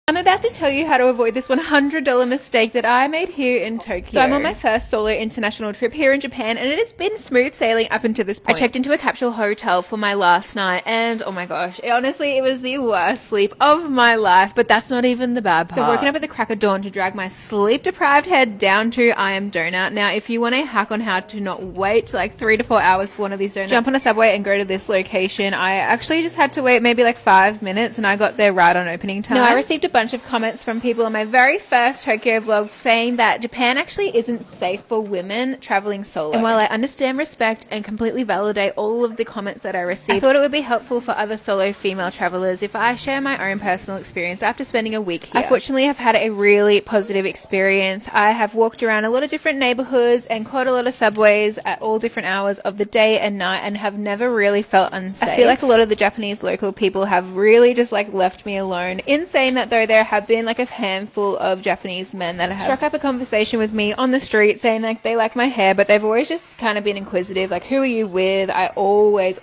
I'm about to tell you how to avoid this $100 mistake that I made here in Tokyo. So I'm on my first solo international trip here in Japan, and it has been smooth sailing up until this point. I checked into a capsule hotel for my last night, and oh my gosh, honestly, it was the worst sleep of my life, but that's not even the bad part. So I've woken up at the crack of dawn to drag my sleep-deprived head down to I Am Donut. Now, if you want a hack on how to not wait like 3 to 4 hours for one of these donuts, jump on a subway and go to this location. I actually just had to wait maybe like 5 minutes, and I got there right on opening time. Now, I received a bunch of comments from people on my very first Tokyo vlog saying that Japan actually isn't safe for women traveling solo. And while I understand, respect, and completely validate all of the comments that I received, I thought it would be helpful for other solo female travelers if I share my own personal experience after spending a week here. I fortunately have had a really positive experience. I have walked around a lot of different neighborhoods and caught a lot of subways at all different hours of the day and night, and have never really felt unsafe. I feel like a lot of the Japanese local people have really just like left me alone. In saying that though, there have been like a handful of Japanese men that have struck up a conversation with me on the street saying like they like my hair, but they've always just kind of been inquisitive, like, who are you with? I always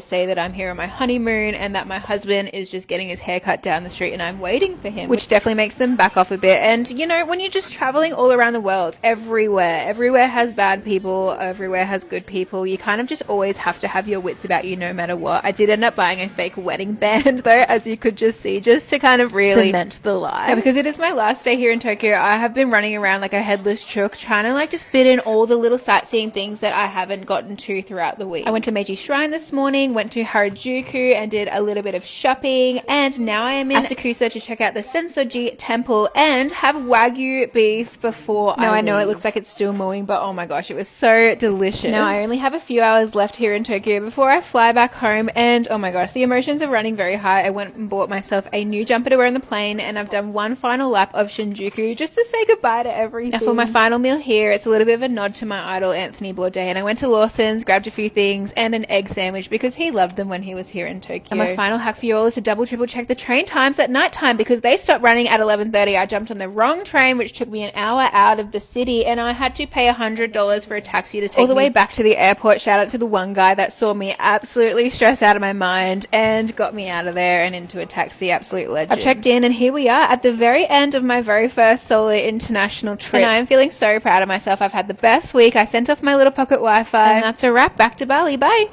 say that I'm here on my honeymoon and that my husband is just getting his hair cut down the street and I'm waiting for him, which definitely makes them back off a bit. And you know, when you're just traveling all around the world, everywhere has bad people, everywhere has good people. You kind of just always have to have your wits about you no matter what. I did end up buying a fake wedding band though, as you could just see, just to kind of really cement the lie. Yeah, because it is my last day here in Tokyo. I have been running around like a headless chook, trying to like just fit in all the little sightseeing things that I haven't gotten to throughout the week. I went to Meiji Shrine this morning, went to Harajuku and did a little bit of shopping, and now I am in Asakusa to check out the Sensoji Temple and have Wagyu beef before I know it looks like it's still mooing, but oh my gosh, it was so delicious. Now I only have a few hours left here in Tokyo before I fly back home, and oh my gosh, the emotions are running very high. I went and bought myself a new jumper to wear on the plane, and I've done one final lap of Shinjuku just to say goodbye to everything. Now for my final meal here, it's a little bit of a nod to my idol Anthony Bourdain, and I went to Lawson's, grabbed a few things and an egg sandwich because he loved them when he was here in Tokyo. And my final hack for you all is to double triple check the train times at night time, because they stopped running at 11:30. I jumped on the wrong train, which took me an hour out of the city, and I had to pay $100 for a taxi to take all the way back to the airport. Shout out to the one guy that saw me absolutely stressed out of my mind and got me out of there and into a taxi. Absolute legend. I've checked in and here we are at the very end of my very first solo international trip, and I am feeling so proud of myself. I've had the best week. I sent off my little pocket Wi-Fi, and that's a wrap. Back to Bali. Bye.